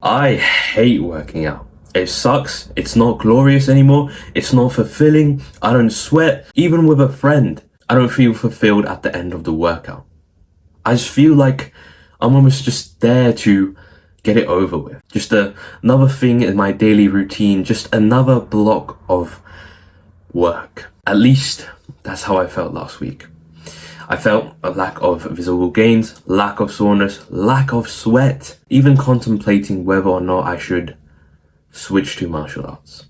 I hate working out. It sucks. It's not glorious anymore. It's not fulfilling. I don't sweat. Even with a friend, I don't feel fulfilled at the end of the workout. I just feel like I'm almost just there to get it over with. Just another thing in my daily routine, just another block of work. At least that's how I felt last week. I felt a lack of visible gains, lack of soreness, lack of sweat, even contemplating whether or not I should switch to martial arts.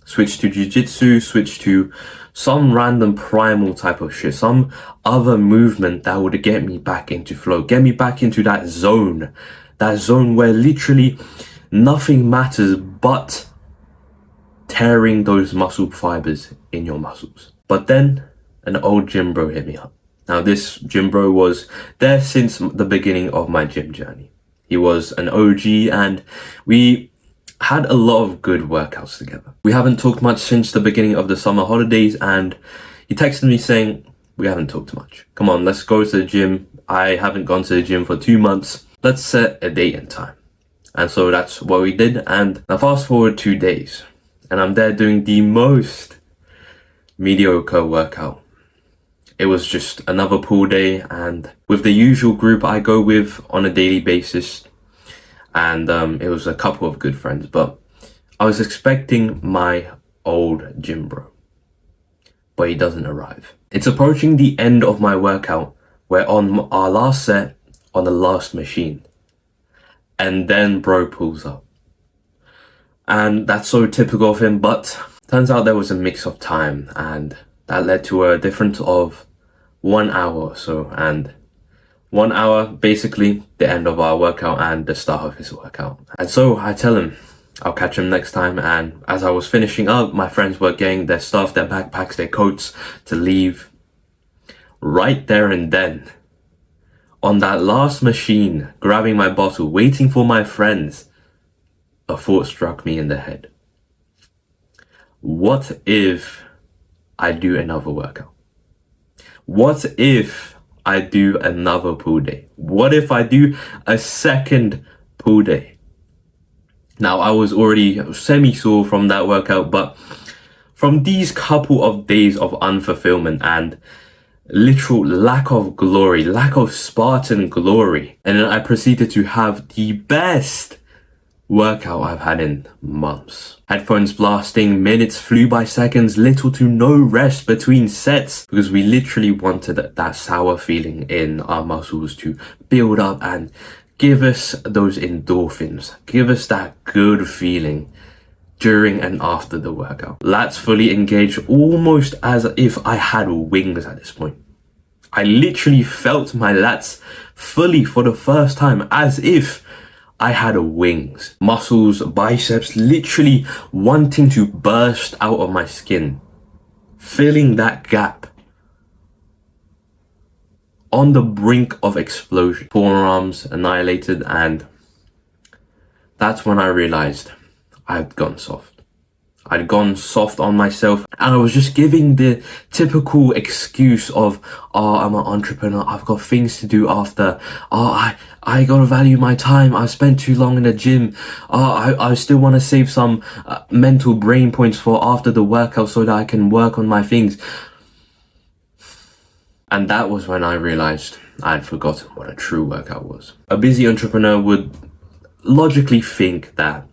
Switch to jiu-jitsu, switch to some random primal type of shit, some other movement that would get me back into flow, get me back into that zone where literally nothing matters but tearing those muscle fibers in your muscles. But then an old gym bro hit me up. Now this gym bro was there since the beginning of my gym journey. He was an OG and we had a lot of good workouts together. We haven't talked much since the beginning of the summer holidays, and he texted me saying, we haven't talked much. Come on, let's go to the gym. I haven't gone to the gym for 2 months. Let's set a date and time. And so that's what we did. And now fast forward 2 days and I'm there doing the most mediocre workout. It was just another pool day, and with the usual group I go with on a daily basis, and it was a couple of good friends, but I was expecting my old gym bro, but he doesn't arrive. It's approaching the end of my workout. We're on our last set on the last machine, and then bro pulls up, and that's so typical of him. But turns out there was a mix of time, and that led to a difference of 1 hour or so, and 1 hour basically the end of our workout and the start of his workout. And so I tell him I'll catch him next time, and as I was finishing up, my friends were getting their stuff, their backpacks, their coats to leave. Right there and then, on that last machine, grabbing my bottle, waiting for my friends, a thought struck me in the head. What if I do another workout? What if I do another pool day? What if I do a second pool day? Now, I was already semi-sore from that workout, but from these couple of days of unfulfillment and literal lack of glory, lack of Spartan glory, and then I proceeded to have the best workout I've had in months. Headphones blasting, minutes flew by seconds, little to no rest between sets, because we literally wanted that sour feeling in our muscles to build up and give us those endorphins, give us that good feeling during and after the workout. Lats fully engaged, almost as if I had wings at this point. I literally felt my lats fully for the first time, as if I had wings. Muscles, biceps, literally wanting to burst out of my skin, filling that gap, on the brink of explosion. Forearms annihilated, and that's when I realized I had gone soft. I'd gone soft on myself, and I was just giving the typical excuse of, oh, I'm an entrepreneur, I've got things to do after, oh, I gotta value my time, I spent too long in the gym, oh, I still want to save some mental brain points for after the workout so that I can work on my things. And that was when I realized I had forgotten what a true workout was. A busy entrepreneur would logically think that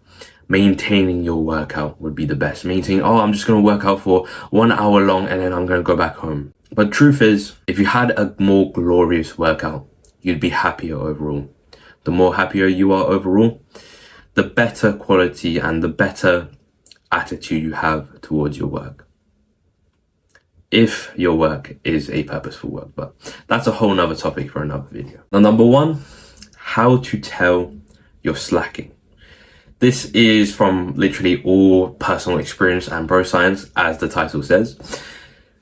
maintaining your workout would be the best. Maintaining, oh, I'm just going to work out for 1 hour long and then I'm going to go back home. But truth is, if you had a more glorious workout, you'd be happier overall. The more happier you are overall, the better quality and the better attitude you have towards your work. If your work is a purposeful work, but that's a whole nother topic for another video. Now, number one, how to tell you're slacking. This is from literally all personal experience and bro science, as the title says.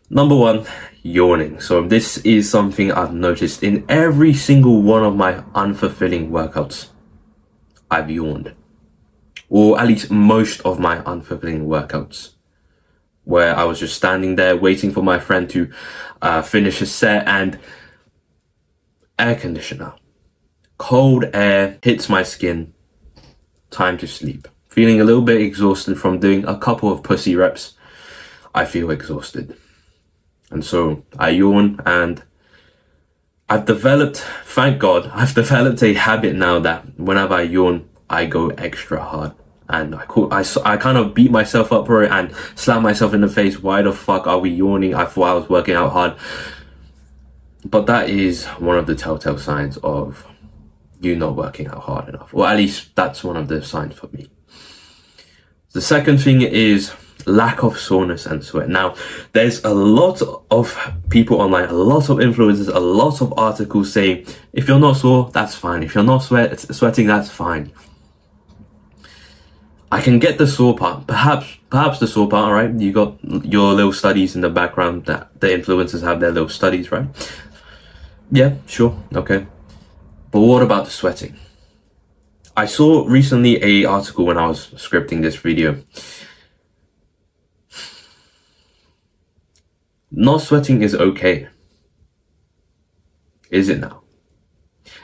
Number one, yawning. So this is something I've noticed in every single one of my unfulfilling workouts. I've yawned, or at least most of my unfulfilling workouts, where I was just standing there waiting for my friend to finish a set, and air conditioner, cold air hits my skin, time to sleep. Feeling a little bit exhausted from doing a couple of pussy reps, I feel exhausted. And so I yawn, and thank God, I've developed a habit now that whenever I yawn, I go extra hard. And I kind of beat myself up for it and slap myself in the face. Why the fuck are we yawning? I thought I was working out hard. But that is one of the telltale signs of you not working out hard enough. Or at least that's one of the signs for me. The second thing is lack of soreness and sweat. Now, there's a lot of people online, a lot of influencers, a lot of articles saying, if you're not sore, that's fine. If you're not sweating, that's fine. I can get the sore part, perhaps the sore part, right? You got your little studies in the background that the influencers have their little studies, right? Yeah, sure, okay. But what about the sweating? I saw recently a article when I was scripting this video. Not sweating is okay. Is it now?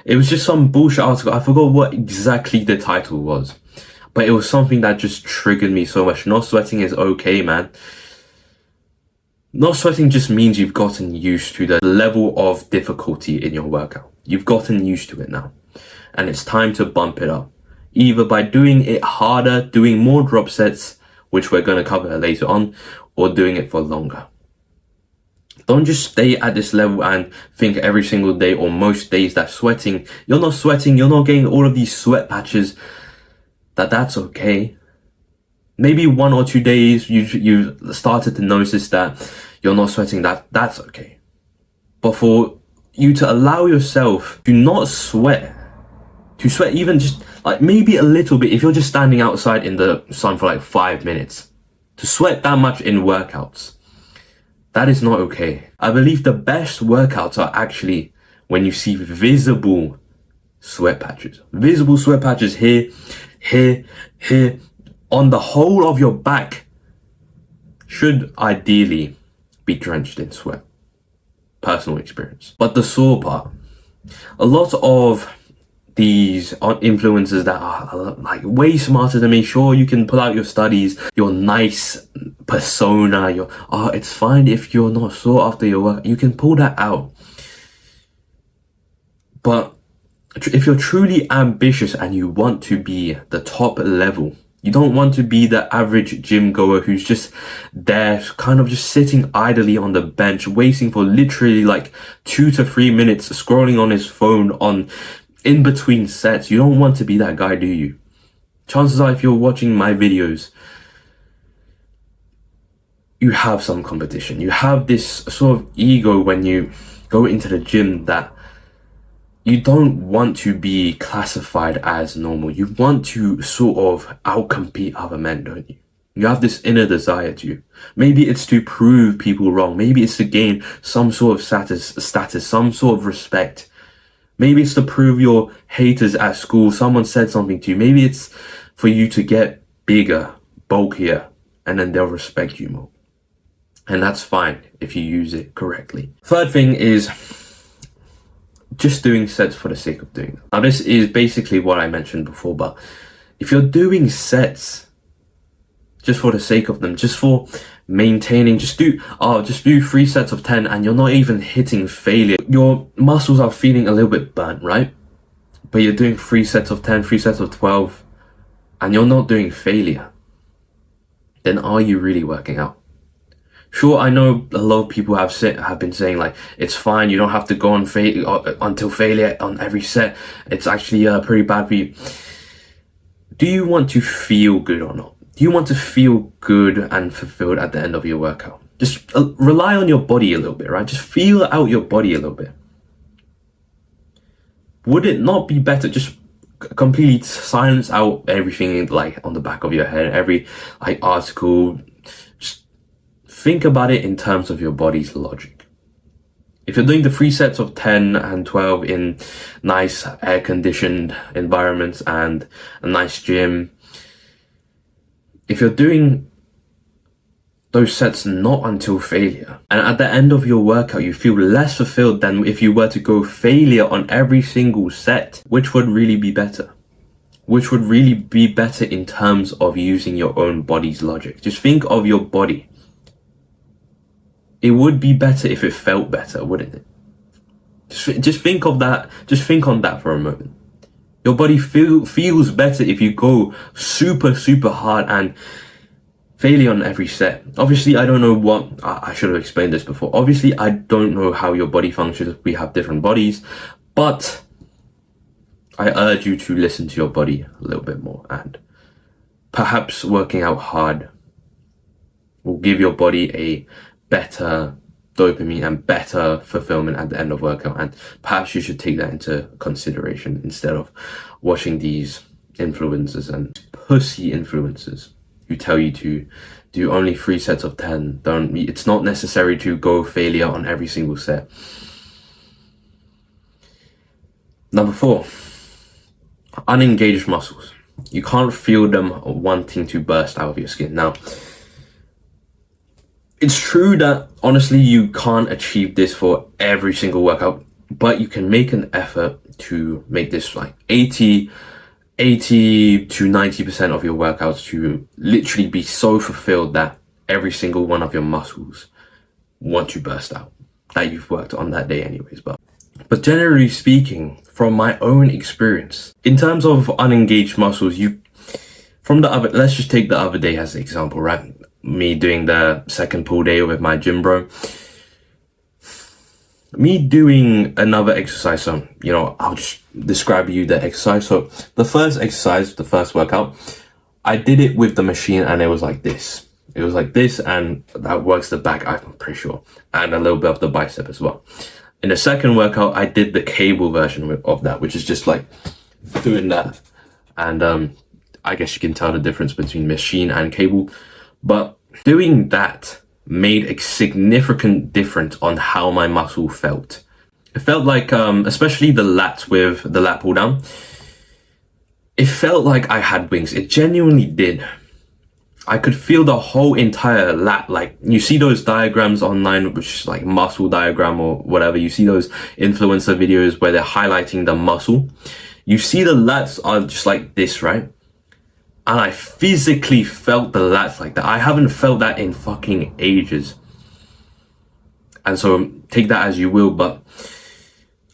It was just some bullshit article. I forgot what exactly the title was. But it was something that just triggered me so much. Not sweating is okay, man. Not sweating just means you've gotten used to the level of difficulty in your workout. You've gotten used to it now. And it's time to bump it up. Either by doing it harder, doing more drop sets, which we're going to cover later on, or doing it for longer. Don't just stay at this level and think every single day or most days that you're not getting all of these sweat patches, that's okay. Maybe 1 or 2 days you started to notice that you're not sweating, that's okay. But for you to allow yourself to not sweat, to sweat even just like maybe a little bit, if you're just standing outside in the sun for like 5 minutes, to sweat that much in workouts, that is not okay. I believe the best workouts are actually when you see visible sweat patches. Visible sweat patches here, on the whole of your back should ideally be drenched in sweat. Personal experience. But the sore part, a lot of these influencers that are like way smarter than me, sure, you can pull out your studies, your nice persona, it's fine if you're not sore after your work, you can pull that out. But if you're truly ambitious and you want to be the top level, you don't want to be the average gym goer who's just there, kind of just sitting idly on the bench, waiting for literally like 2 to 3 minutes, scrolling on his phone in between sets. You don't want to be that guy, do you? Chances are, if you're watching my videos, you have some competition. You have this sort of ego when you go into the gym that you don't want to be classified as normal. You want to sort of outcompete other men, don't you? You have this inner desire to. Maybe it's to prove people wrong. Maybe it's to gain some sort of status, some sort of respect. Maybe it's to prove your haters at school, someone said something to you. Maybe it's for you to get bigger, bulkier, and then they'll respect you more. And that's fine if you use it correctly. Third thing is just doing sets for the sake of doing them. Now, this is basically what I mentioned before, but if you're doing sets just for the sake of them, just for maintaining, just do 3 sets of 10 and you're not even hitting failure. Your muscles are feeling a little bit burnt, right? But you're doing 3 sets of 10, 3 sets of 12, and you're not doing failure. Then are you really working out? Sure, I know a lot of people have been saying like, it's fine, you don't have to go on until failure on every set. It's actually pretty bad for you. Do you want to feel good or not? Do you want to feel good and fulfilled at the end of your workout? Just rely on your body a little bit, right? Just feel out your body a little bit. Would it not be better just completely silence out everything like on the back of your head, every like article? Just think about it in terms of your body's logic. If you're doing the 3 sets of 10 and 12 in nice air-conditioned environments and a nice gym, if you're doing those sets not until failure, and at the end of your workout you feel less fulfilled than if you were to go failure on every single set, which would really be better? which would really be better in terms of using your own body's logic. Just think of your body. It would be better if it felt better, wouldn't it? Just think of that. Just think on that for a moment. Your body feels better if you go super, super hard and failure on every set. Obviously, I don't know what, I should have explained this before. Obviously, I don't know how your body functions. We have different bodies, but I urge you to listen to your body a little bit more, and perhaps working out hard will give your body a better dopamine and better fulfillment at the end of workout. And perhaps you should take that into consideration instead of watching these influencers and pussy influencers who tell you to do only 3 sets of 10. It's not necessary to go failure on every single set. Number 4, unengaged muscles. You can't feel them wanting to burst out of your skin. Now, it's true that honestly you can't achieve this for every single workout, but you can make an effort to make this like 80 to 90% of your workouts to literally be so fulfilled that every single one of your muscles want to burst out, that you've worked on that day anyways. But generally speaking, from my own experience, in terms of unengaged muscles, let's just take the other day as an example, right? Me doing the second pull day with my gym bro. Me doing another exercise, so, I'll just describe you the exercise. So the first exercise, the first workout, I did it with the machine and it was like this. It was like this, and that works the back, I'm pretty sure, and a little bit of the bicep as well. In the second workout, I did the cable version of that, which is just like doing that. And I guess you can tell the difference between machine and cable. But doing that made a significant difference on how my muscle felt. It felt like, especially the lats with the lat pull down, it felt like I had wings. It genuinely did. I could feel the whole entire lat. Like, you see those diagrams online, which is like muscle diagram or whatever. You see those influencer videos where they're highlighting the muscle. You see the lats are just like this, right? And I physically felt the lats like that. I haven't felt that in fucking ages. And so take that as you will, but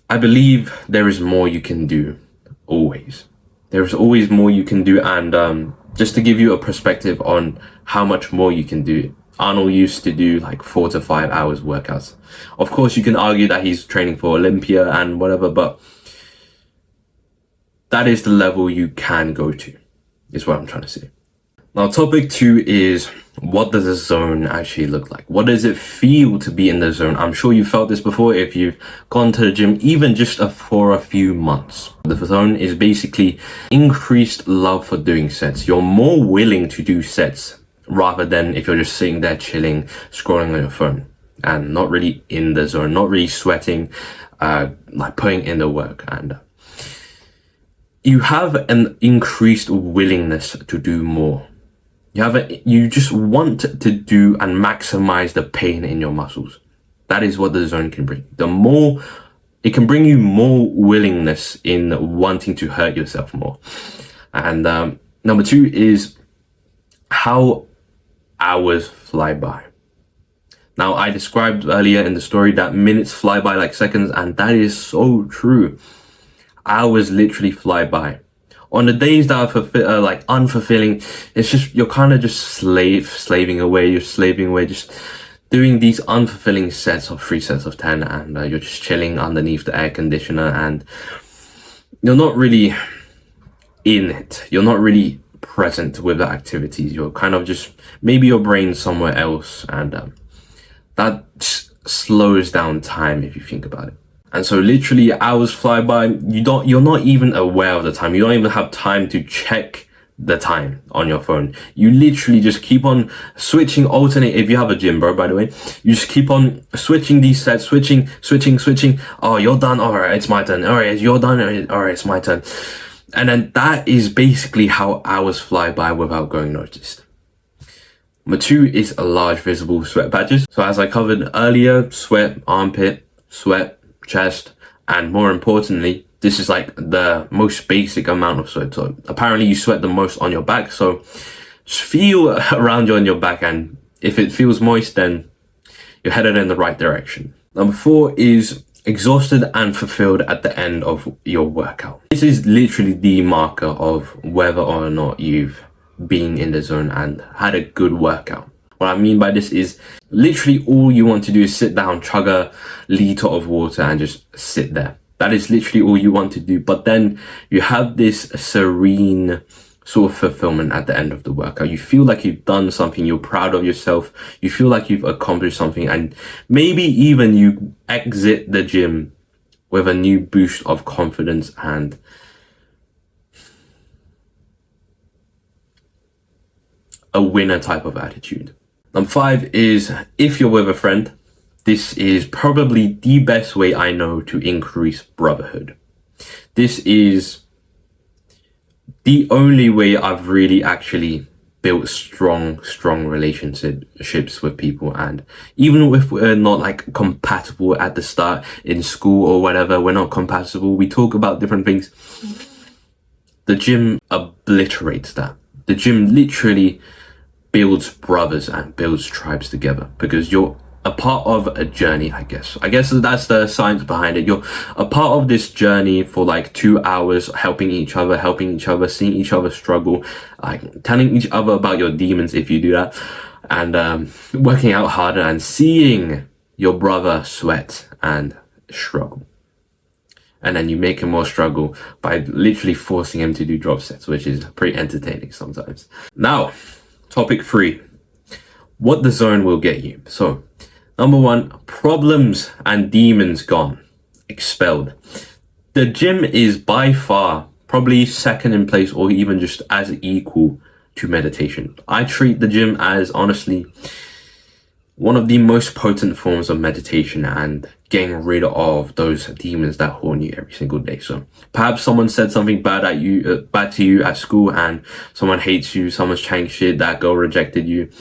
I believe there is more you can do. Always. There is always more you can do. And just to give you a perspective on how much more you can do, Arnold used to do like 4 to 5 hours workouts. Of course, you can argue that he's training for Olympia and whatever, but that is the level you can go to, is what I'm trying to say. Now, topic 2 is, what does a zone actually look like? What does it feel to be in the zone? I'm sure you felt this before if you've gone to the gym, even just for a few months. The zone is basically increased love for doing sets. You're more willing to do sets rather than if you're just sitting there chilling, scrolling on your phone and not really in the zone, not really sweating, like putting in the work. And you have an increased willingness to do more. You just want to do and maximize the pain in your muscles. That is what the zone can bring. It can bring you more willingness in wanting to hurt yourself more. And number 2 is how hours fly by. Now, I described earlier in the story that minutes fly by like seconds, and that is so true. Hours literally fly by. On the days that are like unfulfilling, it's just, you're kind of just slaving away, just doing these unfulfilling sets of 3 sets of 10, and you're just chilling underneath the air conditioner, and you're not really in it. You're not really present with the activities. You're kind of just, maybe your brain's somewhere else, and that slows down time if you think about it. And so literally hours fly by. You're not even aware of the time. You don't even have time to check the time on your phone. You literally just keep on switching, alternate. If you have a gym, bro, by the way, you just keep on switching these sets, switching. Oh, you're done. All right, it's my turn. All right, you're done. All right, it's my turn. And then that is basically how hours fly by without going noticed. Number 2 is a large visible sweat patches. So as I covered earlier, sweat, armpit, sweat, chest, and more importantly, This is like the most basic amount of sweat. So apparently you sweat the most on your back. So just feel around you on your back, and if it feels moist, then you're headed in the right direction. Number 4 is exhausted and fulfilled at the end of your workout. This is literally the marker of whether or not you've been in the zone and had a good workout. What I mean by this is literally all you want to do is sit down, chug a liter of water and just sit there. That is literally all you want to do. But then you have this serene sort of fulfillment at the end of the workout. You feel like you've done something, you're proud of yourself, you feel like you've accomplished something, and maybe even you exit the gym with a new boost of confidence and a winner type of attitude. Number 5 is if you're with a friend. This is probably the best way I know to increase brotherhood. This is the only way I've really actually built strong relationships with people. And even if we're not like compatible at the start in school or whatever, we're not compatible, we talk about different things. The gym obliterates that. The gym literally builds brothers and builds tribes together because you're a part of a journey, I guess that's the science behind it. You're a part of this journey for like 2 hours, helping each other, seeing each other struggle, like telling each other about your demons if you do that, and working out harder and seeing your brother sweat and struggle. And then you make him more struggle by literally forcing him to do drop sets, which is pretty entertaining sometimes. Now, topic 3, what the zone will get you. So number 1, problems and demons gone, expelled. The gym is by far probably second in place or even just as equal to meditation. I treat the gym as honestly one of the most potent forms of meditation and getting rid of those demons that haunt you every single day. So perhaps someone said something bad to you at school, and someone hates you, someone's chatting shit, that girl rejected you.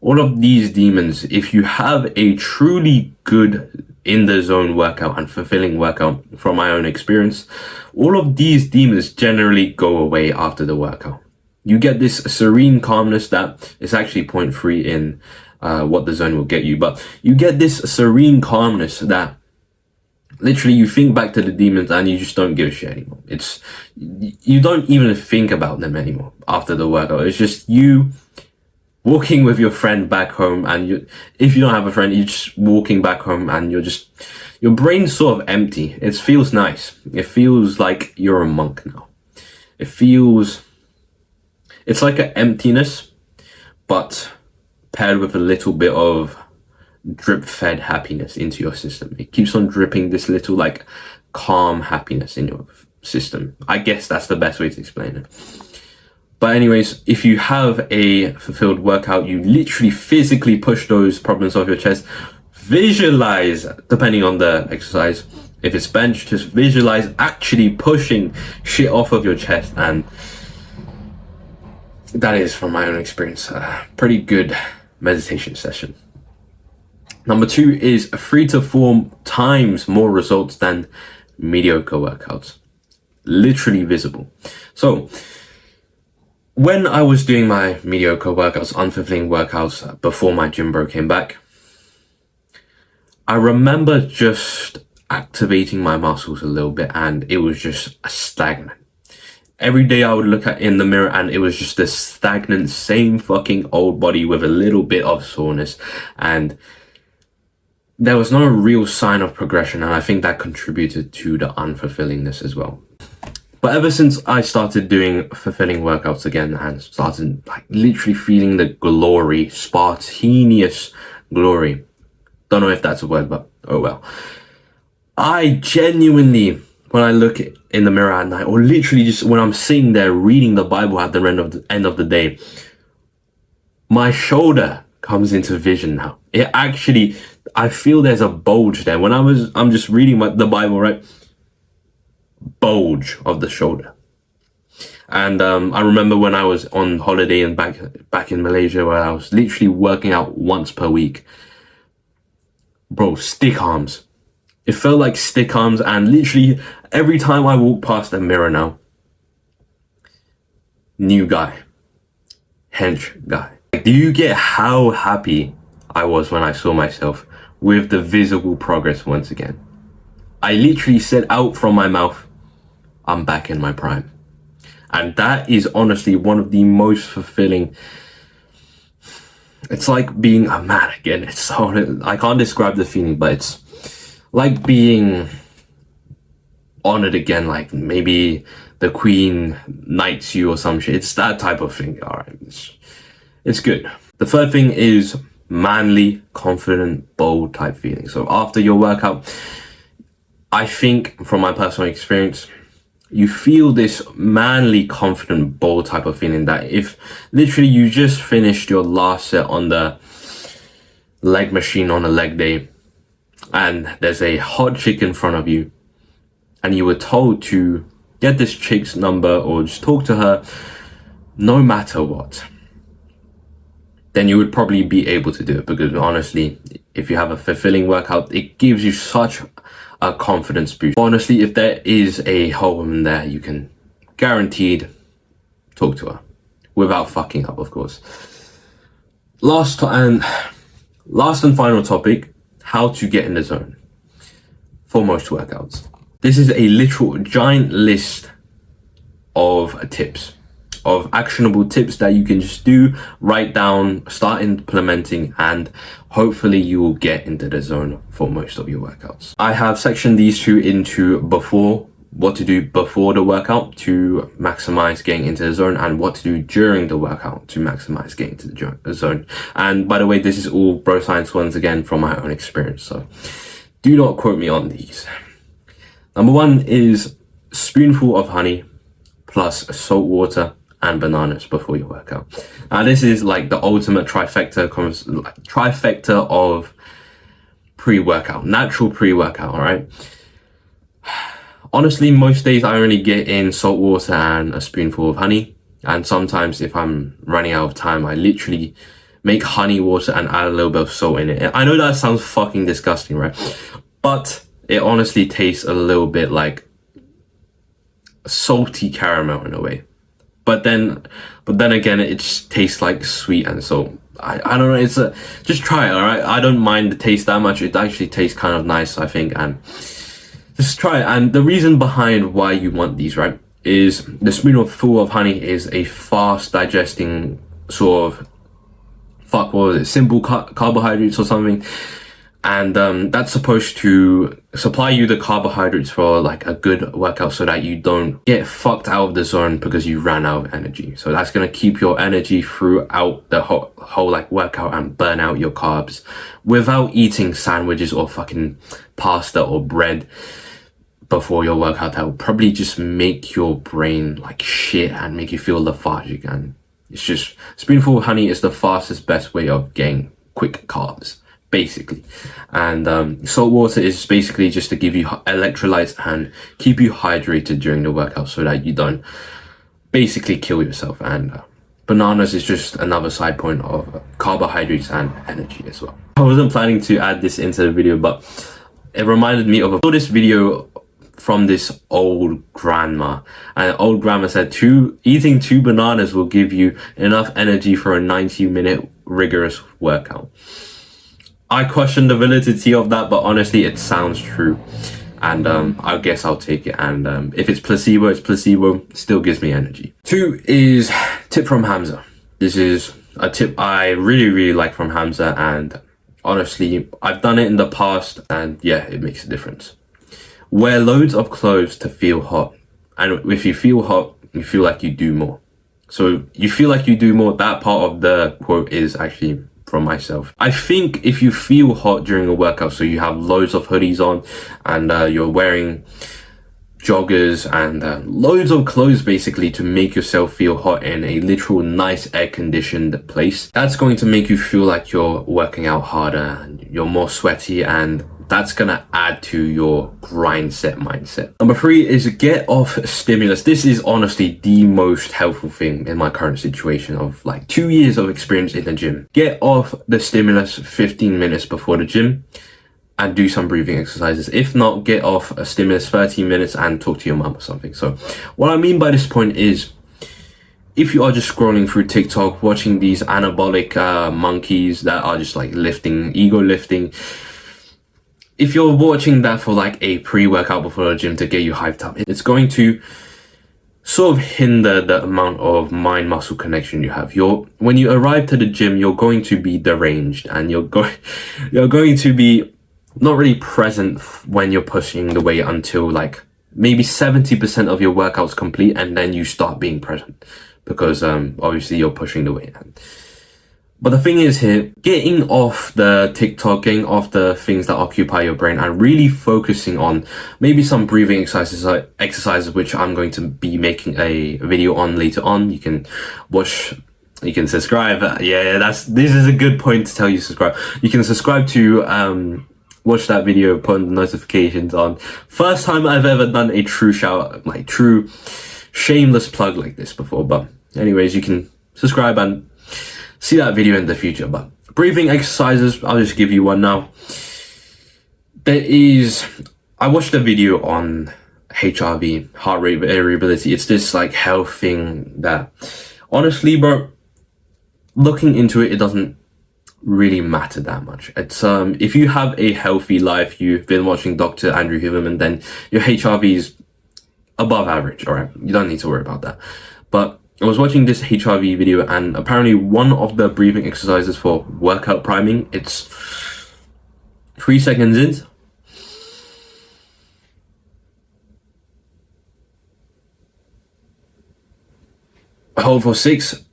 All of these demons, if you have a truly good in the zone workout and fulfilling workout, from my own experience, all of these demons generally go away after the workout. You get this serene calmness that is actually point 3 in what the zone will get you, but you get this serene calmness that literally you think back to the demons and you just don't give a shit anymore. You don't even think about them anymore after the workout. It's just you walking with your friend back home, and if you don't have a friend, you're just walking back home and your brain's sort of empty. It feels nice. It feels like you're a monk now. It's like an emptiness, but paired with a little bit of drip-fed happiness into your system. It keeps on dripping this little like calm happiness in your system. I guess that's the best way to explain it. But anyways, if you have a fulfilled workout, you literally physically push those problems off your chest. Visualize, depending on the exercise, if it's bench, just visualize actually pushing shit off of your chest. And that is, from my own experience, a pretty good meditation session. Number 2 is 3 to 4 times more results than mediocre workouts. Literally visible. So when I was doing my mediocre workouts, unfulfilling workouts before my gym bro came back, I remember just activating my muscles a little bit and it was just stagnant. Every day I would look in the mirror and it was just this stagnant, same fucking old body with a little bit of soreness, and there was no real sign of progression, and I think that contributed to the unfulfillingness as well. But ever since I started doing fulfilling workouts again and started like literally feeling the glory, spontaneous glory, don't know if that's a word, but oh well, I genuinely, when I look in the mirror at night, or literally just when I'm sitting there reading the Bible at the end of the day, my shoulder comes into vision now. It actually, I feel there's a bulge there. When I'm just reading the Bible, right? Bulge of the shoulder. And I remember when I was on holiday and back in Malaysia, where I was literally working out once per week. Bro, stick arms. It felt like stick arms, and literally Every time I walk past a mirror now, new guy, hench guy. Do you get how happy I was when I saw myself with the visible progress once again? I literally said out from my mouth, I'm back in my prime. And that is honestly one of the most fulfilling. It's like being a man again. It's so, I can't describe the feeling, but it's like being honored again, like maybe the queen knights you or some shit. It's that type of thing. All right, it's good. The third thing is manly, confident, bold type feeling. So after your workout, I think from my personal experience, you feel this manly, confident, bold type of feeling that if literally you just finished your last set on the leg machine on a leg day and there's a hot chick in front of you and you were told to get this chick's number or just talk to her no matter what, then you would probably be able to do it, because honestly, if you have a fulfilling workout, it gives you such a confidence boost. Honestly, if there is a whole woman there, you can guaranteed talk to her without fucking up, of course. Last and final topic, how to get in the zone for most workouts. This is a literal giant list of tips, of actionable tips that you can just do, write down, start implementing, and hopefully you will get into the zone for most of your workouts. I have sectioned these two into what to do before the workout to maximize getting into the zone, and what to do during the workout to maximize getting to the zone. And by the way, this is all bro science once again from my own experience, so do not quote me on these. Number one is spoonful of honey plus salt water and bananas before your workout. Now this is like the ultimate trifecta of pre-workout, natural pre-workout, all right? Honestly, most days I only get in salt water and a spoonful of honey. And sometimes if I'm running out of time, I literally make honey water and add a little bit of salt in it. I know that sounds fucking disgusting, right? But it honestly tastes a little bit like salty caramel in a way. But then again, it just tastes like sweet and salt. I don't know, just try it, alright? I don't mind the taste that much. It actually tastes kind of nice, I think, and just try it. And the reason behind why you want these, right, is the spoonful of honey is a fast digesting sort of simple carbohydrates or something. And that's supposed to supply you the carbohydrates for like a good workout so that you don't get fucked out of the zone because you ran out of energy. So that's going to keep your energy throughout the whole like workout and burn out your carbs without eating sandwiches or fucking pasta or bread before your workout. That will probably just make your brain like shit and make you feel lethargic. And it's just, spoonful of honey is the fastest, best way of getting quick carbs, basically. And salt water is basically just to give you electrolytes and keep you hydrated during the workout so that you don't basically kill yourself. And bananas is just another side point of carbohydrates and energy as well. I wasn't planning to add this into the video, but it reminded me of this video from this old grandma, and old grandma said eating 2 bananas will give you enough energy for a 90-minute rigorous workout. I question the validity of that, but honestly, it sounds true. And I guess I'll take it. And if it's placebo, it's placebo. Still gives me energy. 2 is tip from Hamza. This is a tip I really, really like from Hamza. And honestly, I've done it in the past. And yeah, it makes a difference. Wear loads of clothes to feel hot. And if you feel hot, you feel like you do more. So you feel like you do more. That part of the quote is actually from myself. I think if you feel hot during a workout, so you have loads of hoodies on and you're wearing joggers and loads of clothes basically to make yourself feel hot in a literal nice air-conditioned place, that's going to make you feel like you're working out harder and you're more sweaty, and that's gonna add to your grind set mindset. Number 3 is get off stimulus. This is honestly the most helpful thing in my current situation of like 2 years of experience in the gym. Get off the stimulus 15 minutes before the gym and do some breathing exercises. If not, get off a stimulus 30 minutes and talk to your mum or something. So what I mean by this point is, if you are just scrolling through TikTok, watching these anabolic monkeys that are just like lifting, ego lifting, if you're watching that for like a pre-workout before the gym to get you hyped up, it's going to sort of hinder the amount of mind-muscle connection you have. When you arrive to the gym, you're going to be deranged, and you're going to be not really present when you're pushing the weight until like maybe 70% of your workout's complete, and then you start being present because obviously you're pushing the weight. But the thing is here, getting off the TikTok, getting off the things that occupy your brain, and really focusing on maybe some breathing exercises, which I'm going to be making a video on later on. You can watch, you can subscribe. This is a good point to tell you subscribe. You can subscribe to watch that video, put notifications on. First time I've ever done a true true shameless plug like this before. But anyways, you can subscribe and see that video in the future. But breathing exercises, I'll just give you one now. I watched a video on HRV, heart rate variability. It's this like health thing that, honestly, bro, looking into it, it doesn't really matter that much. It's if you have a healthy life, you've been watching Dr. Andrew Huberman, then your HRV is above average. All right, you don't need to worry about that. But I was watching this HRV video, and apparently one of the breathing exercises for workout priming, it's 3 seconds in, hold for 6,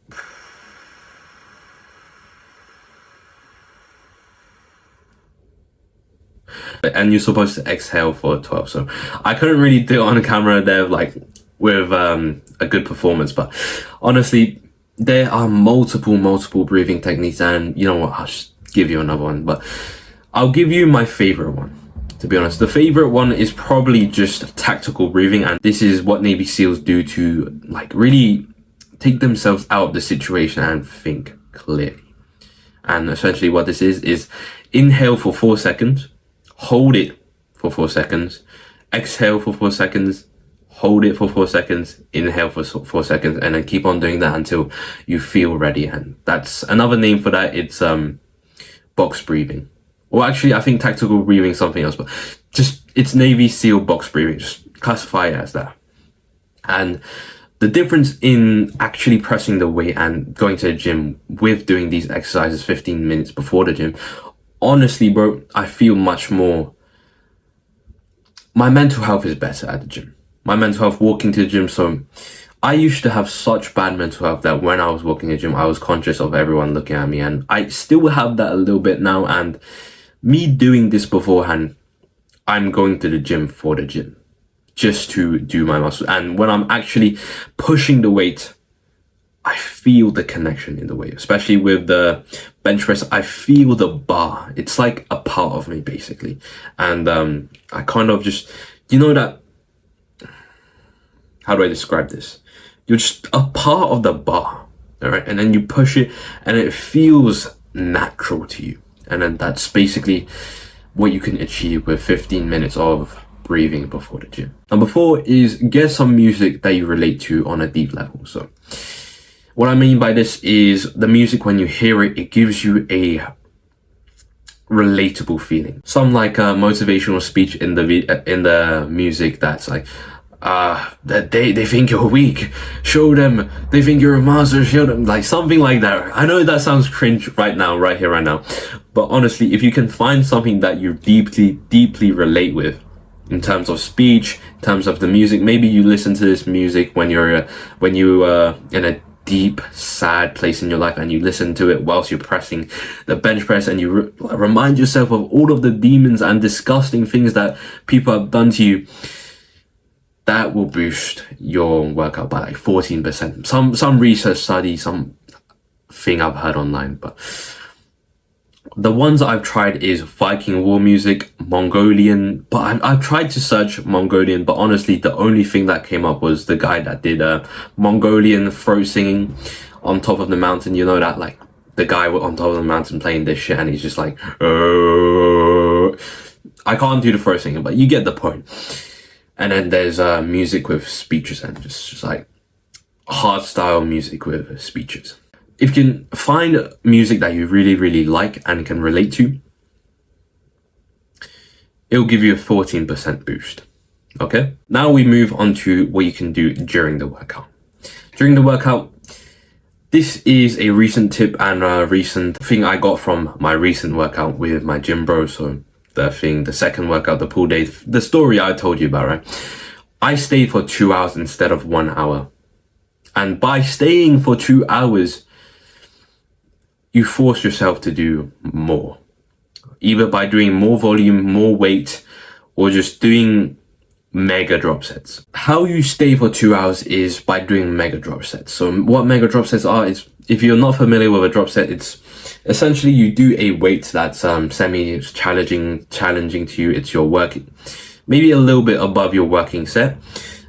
and you're supposed to exhale for 12. So I couldn't really do it on camera there, like with a good performance, but honestly, there are multiple breathing techniques, and you know what, I'll just give you another one, but I'll give you my favorite one. To be honest, the favorite one is probably just tactical breathing, and this is what Navy SEALs do to like really take themselves out of the situation and think clearly. And essentially what this is inhale for 4 seconds, hold it for 4 seconds, exhale for 4 seconds, hold it for 4 seconds, inhale for 4 seconds, and then keep on doing that until you feel ready. And that's another name for that. It's box breathing. Or actually, I think tactical breathing is something else, but just it's Navy SEAL box breathing. Just classify it as that. And the difference in actually pressing the weight and going to the gym with doing these exercises 15 minutes before the gym, honestly, bro, I feel much more. My mental health is better at the gym. My mental health walking to the gym. So I used to have such bad mental health that when I was walking to the gym, I was conscious of everyone looking at me, and I still have that a little bit now. And me doing this beforehand, I'm going to the gym for the gym, just to do my muscle. And when I'm actually pushing the weight, I feel the connection in the weight, especially with the bench press. I feel the bar. It's like a part of me, basically. And I kind of just, you know that, how do I describe this? You're just a part of the bar, all right? And then you push it, and it feels natural to you. And then that's basically what you can achieve with 15 minutes of breathing before the gym. Number 4 is get some music that you relate to on a deep level. So what I mean by this is the music, when you hear it, it gives you a relatable feeling. Some like a motivational speech in the music that's like, that they think you're weak, show them. They think you're a monster, show them. Like something like that. I know that sounds cringe right now, right here, right now. But honestly, if you can find something that you deeply relate with, in terms of speech, in terms of the music, maybe you listen to this music when you in a deep, sad place in your life, and you listen to it whilst you're pressing the bench press, and you remind yourself of all of the demons and disgusting things that people have done to you. That will boost your workout by like 14%. Some research study, some thing I've heard online, but the ones I've tried is Viking war music, Mongolian, but I've tried to search Mongolian, but honestly, the only thing that came up was the guy that did Mongolian throat singing on top of the mountain. You know that, like, the guy on top of the mountain playing this shit, and he's just like, I can't do the throat singing, but you get the point. And then there's music with speeches, and just like hard style music with speeches. If you can find music that you really, really like and can relate to, it'll give you a 14% boost. Okay, now we move on to what you can do during the workout. During the workout, this is a recent tip and a recent thing I got from my recent workout with my gym bro. So the second workout, the pool day, the story I told you about, right? I stayed for 2 hours instead of 1 hour. And by staying for 2 hours, you force yourself to do more. Either by doing more volume, more weight, or just doing mega drop sets. How you stay for 2 hours is by doing mega drop sets. So what mega drop sets are is, if you're not familiar with a drop set, it's essentially you do a weight that's semi challenging to you. It's your working, maybe a little bit above your working set,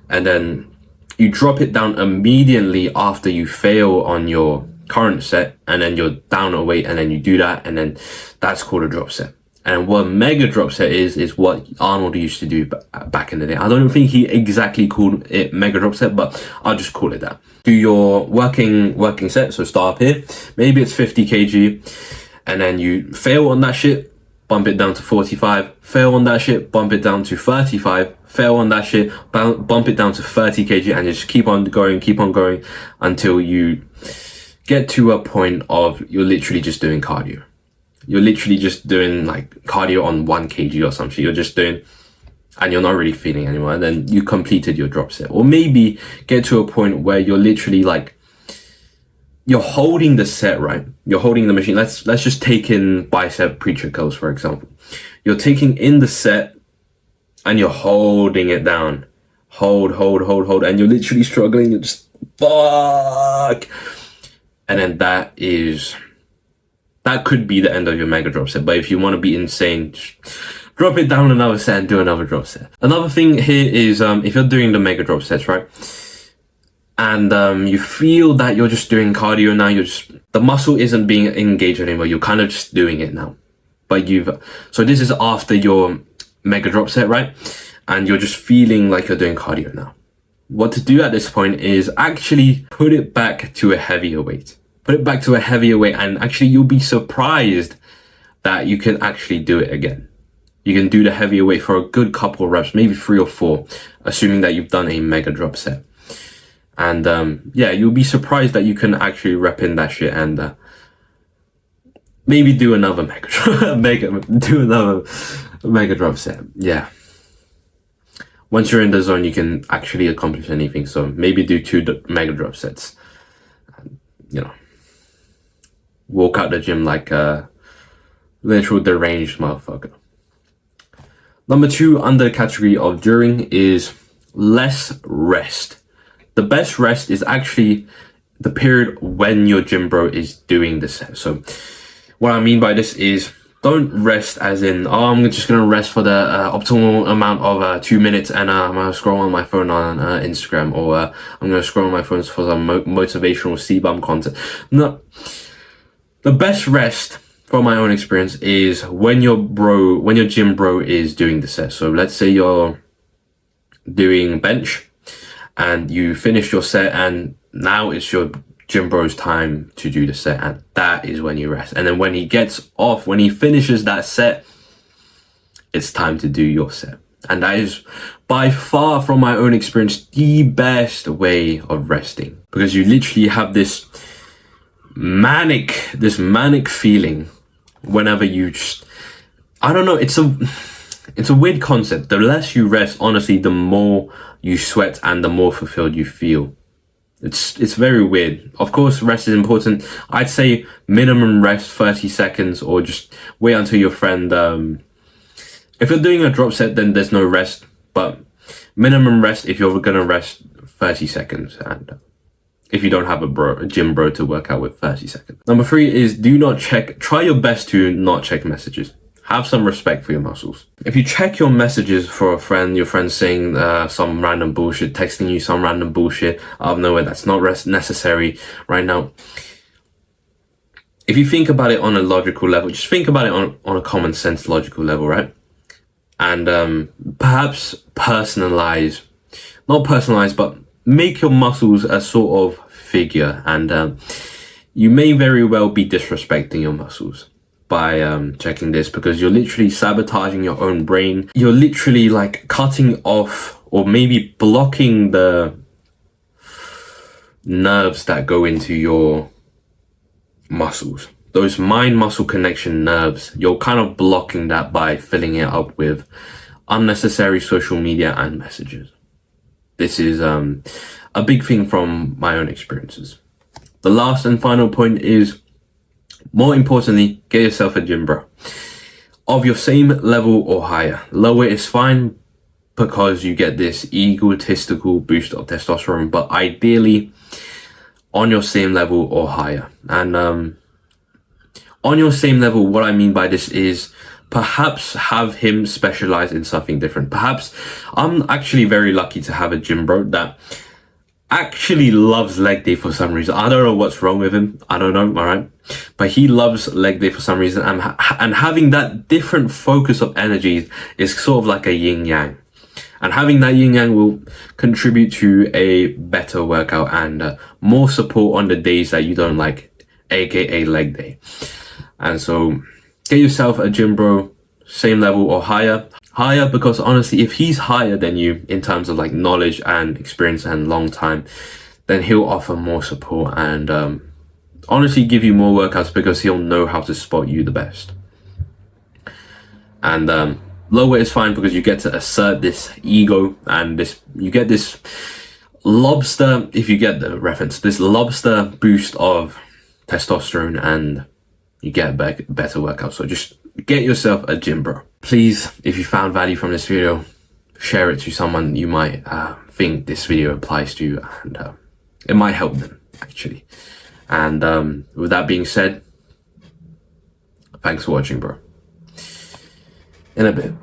and then you drop it down immediately after you fail on your current set, and then you're down a weight, and then you do that, and then that's called a drop set. And what mega drop set is what Arnold used to do back in the day. I don't think he exactly called it mega drop set, but I'll just call it that. Do your working set. So start up here. Maybe it's 50 kg, and then you fail on that shit, bump it down to 45. Fail on that shit, bump it down to 35. Fail on that shit, bump it down to 30 kg, and just keep on going until you get to a point of you're literally just doing cardio. You're literally just doing like cardio on 1 kg or something. You're just doing, and you're not really feeling anymore. And then you completed your drop set. Or maybe get to a point where you're literally like, you're holding the set, right? You're holding the machine. Let's just take in bicep preacher curls, for example. You're taking in the set and you're holding it down. Hold. And you're literally struggling. You're just, fuck. And then that could be the end of your mega drop set. But if you want to be insane, drop it down another set and do another drop set. Another thing here is if you're doing the mega drop sets, right? And you feel that you're just doing cardio now, the muscle isn't being engaged anymore. You're kind of just doing it now. But so this is after your mega drop set, right? And you're just feeling like you're doing cardio now. What to do at this point is actually put it back to a heavier weight. And actually you'll be surprised that you can actually do it again. You can do the heavier weight for a good couple of reps, maybe 3 or 4, assuming that you've done a mega drop set. And yeah, you'll be surprised that you can actually rep in that shit and maybe do another mega drop set. Yeah. Once you're in the zone, you can actually accomplish anything. So maybe do 2 mega drop sets. And, walk out the gym like a literal deranged motherfucker. Number 2 under the category of during is less rest. The best rest is actually the period when your gym bro is doing the set. So what I mean by this is, don't rest as in, I'm just going to rest for the optimal amount of 2 minutes and I'm going to scroll on my phone on Instagram, or I'm going to scroll on my phone for some motivational C-bum content. No. The best rest, from my own experience, is when your gym bro is doing the set. So let's say you're doing bench and you finish your set, and now it's your gym bro's time to do the set, and that is when you rest. And then when he gets off, when he finishes that set, it's time to do your set. And that is by far, from my own experience, the best way of resting, because you literally have this manic feeling whenever you just, I don't know, it's a weird concept. The less you rest, honestly, the more you sweat and the more fulfilled you feel. It's very weird. Of course, rest is important. I'd say minimum rest 30 seconds, or just wait until your friend, if you're doing a drop set, then there's no rest, but minimum rest if you're gonna rest 30 seconds, and if you don't have a gym bro to work out with, 30 seconds. Number 3 is try your best to not check messages. Have some respect for your muscles. If you check your messages for a friend, your friend's saying some random bullshit, texting you some random bullshit out of nowhere that's not necessary right now. If you think about it on a logical level, just think about it on a common sense logical level, right? and perhaps not personalize, but make your muscles a sort of figure. And you may very well be disrespecting your muscles by checking this, because you're literally sabotaging your own brain. You're literally like cutting off or maybe blocking the nerves that go into your muscles. Those mind-muscle connection nerves, you're kind of blocking that by filling it up with unnecessary social media and messages. This is a big thing from my own experiences. The last and final point is, more importantly, get yourself a gym bro of your same level or higher. Lower is fine because you get this egotistical boost of testosterone, but ideally on your same level or higher. And on your same level, what I mean by this is perhaps have him specialize in something different. Perhaps I'm actually very lucky to have a gym bro that actually loves leg day for some reason. I don't know what's wrong with him. I don't know, all right? But he loves leg day for some reason. And having that different focus of energy is sort of like a yin yang. And having that yin yang will contribute to a better workout and more support on the days that you don't like, aka leg day. And so get yourself a gym bro, same level or higher. Higher because honestly, if he's higher than you in terms of like knowledge and experience and long time, then he'll offer more support and honestly give you more workouts because he'll know how to spot you the best. And lower is fine because you get to assert this ego and you get this lobster, if you get the reference, this lobster boost of testosterone and you get better workouts. So just get yourself a gym bro. Please, if you found value from this video, share it to someone you might think this video applies to, and it might help them actually. And with that being said, thanks for watching, bro. In a bit.